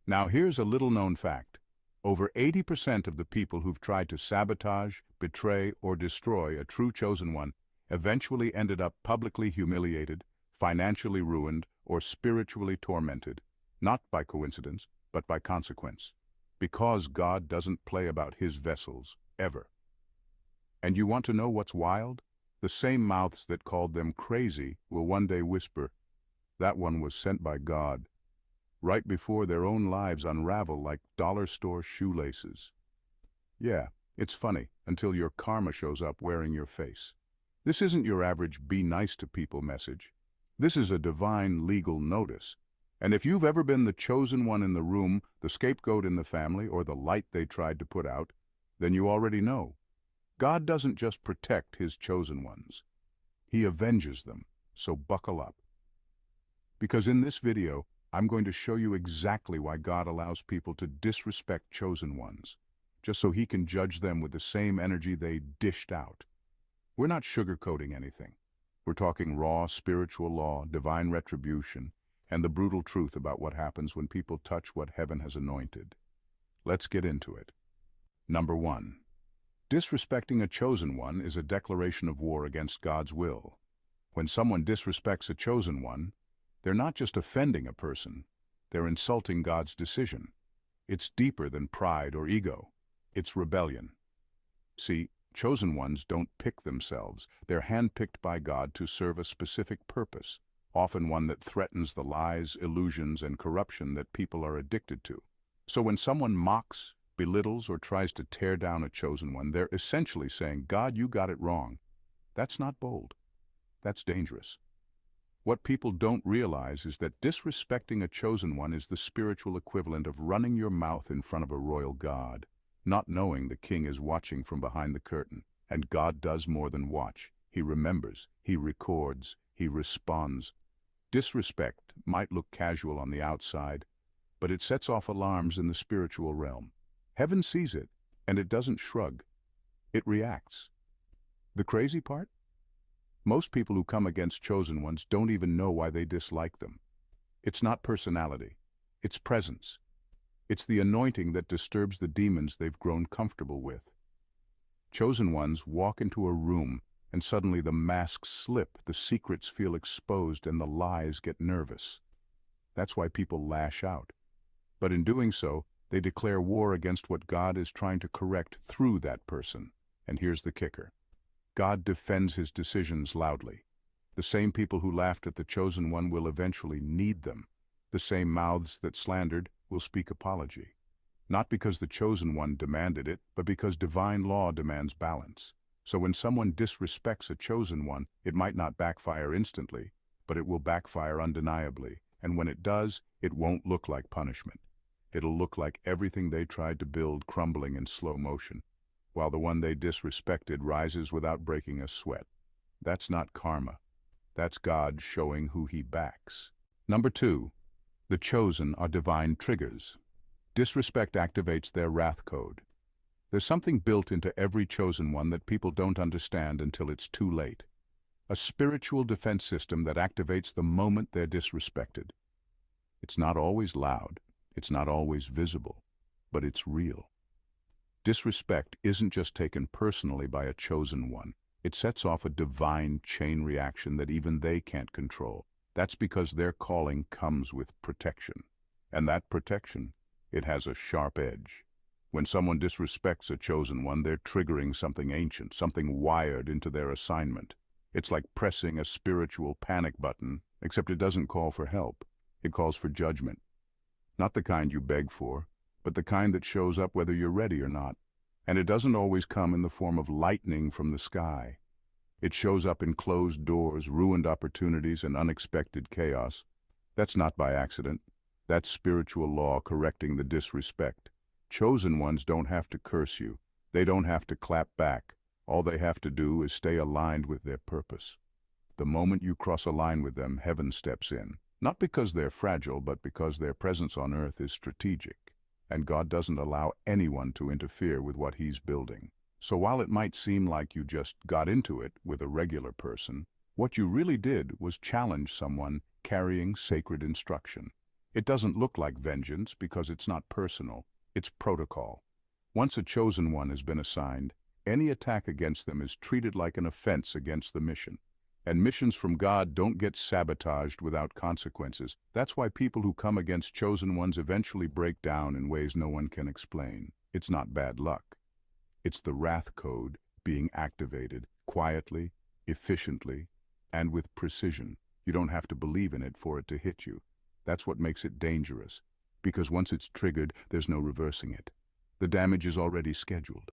Now here's a little-known fact. Over 80% of the people who've tried to sabotage, betray, or destroy a true chosen one eventually ended up publicly humiliated, financially ruined, or spiritually tormented, not by coincidence, but by consequence. Because God doesn't play about his vessels, ever. And you want to know what's wild? The same mouths that called them crazy will one day whisper, "That one was sent by God," right before their own lives unravel like dollar store shoelaces. Yeah, it's funny, until your karma shows up wearing your face. This isn't your average be nice to people message. This is a divine legal notice. And if you've ever been the chosen one in the room, the scapegoat in the family, or the light they tried to put out, then you already know. God doesn't just protect his chosen ones. He avenges them, so buckle up. Because in this video, I'm going to show you exactly why God allows people to disrespect chosen ones, just so he can judge them with the same energy they dished out. We're not sugarcoating anything. We're talking raw spiritual law, divine retribution, and the brutal truth about what happens when people touch what heaven has anointed. Let's get into it. Number 1. Disrespecting a chosen one is a declaration of war against God's will. When someone disrespects a chosen one, they're not just offending a person, they're insulting God's decision. It's deeper than pride or ego. It's rebellion. See, chosen ones don't pick themselves. They're handpicked by God to serve a specific purpose, often one that threatens the lies, illusions, and corruption that people are addicted to. So when someone mocks, belittles, or tries to tear down a chosen one, they're essentially saying, "God, you got it wrong." That's not bold. That's dangerous. What people don't realize is that disrespecting a chosen one is the spiritual equivalent of running your mouth in front of a royal god, not knowing the king is watching from behind the curtain. And God does more than watch. He remembers, he records, he responds. Disrespect might look casual on the outside, but it sets off alarms in the spiritual realm. Heaven sees it, and it doesn't shrug. It reacts. The crazy part? Most people who come against chosen ones don't even know why they dislike them. It's not personality. It's presence. It's the anointing that disturbs the demons they've grown comfortable with. Chosen ones walk into a room, and suddenly the masks slip, the secrets feel exposed, and the lies get nervous. That's why people lash out. But in doing so, they declare war against what God is trying to correct through that person. And here's the kicker. God defends his decisions loudly. The same people who laughed at the chosen one will eventually need them. The same mouths that slandered will speak apology. Not because the chosen one demanded it, but because divine law demands balance. So when someone disrespects a chosen one, it might not backfire instantly, but it will backfire undeniably. And when it does, it won't look like punishment. It'll look like everything they tried to build crumbling in slow motion, while the one they disrespected rises without breaking a sweat. That's not karma. That's God showing who he backs. Number 2. The chosen are divine triggers. Disrespect activates their wrath code. There's something built into every chosen one that people don't understand until it's too late. A spiritual defense system that activates the moment they're disrespected. It's not always loud. It's not always visible, but it's real. Disrespect isn't just taken personally by a chosen one. It sets off a divine chain reaction that even they can't control. That's because their calling comes with protection. And that protection, it has a sharp edge. When someone disrespects a chosen one, they're triggering something ancient, something wired into their assignment. It's like pressing a spiritual panic button, except it doesn't call for help. It calls for judgment. Not the kind you beg for, but the kind that shows up whether you're ready or not. And it doesn't always come in the form of lightning from the sky. It shows up in closed doors, ruined opportunities, and unexpected chaos. That's not by accident. That's spiritual law correcting the disrespect. Chosen ones don't have to curse you. They don't have to clap back. All they have to do is stay aligned with their purpose. The moment you cross a line with them, heaven steps in. Not because they're fragile, but because their presence on earth is strategic. And God doesn't allow anyone to interfere with what he's building. So while it might seem like you just got into it with a regular person, what you really did was challenge someone carrying sacred instruction. It doesn't look like vengeance because it's not personal, it's protocol. Once a chosen one has been assigned, any attack against them is treated like an offense against the mission. And missions from God don't get sabotaged without consequences. That's why people who come against chosen ones eventually break down in ways no one can explain. It's not bad luck. It's the wrath code being activated quietly, efficiently, and with precision. You don't have to believe in it for it to hit you. That's what makes it dangerous, because once it's triggered, there's no reversing it. The damage is already scheduled.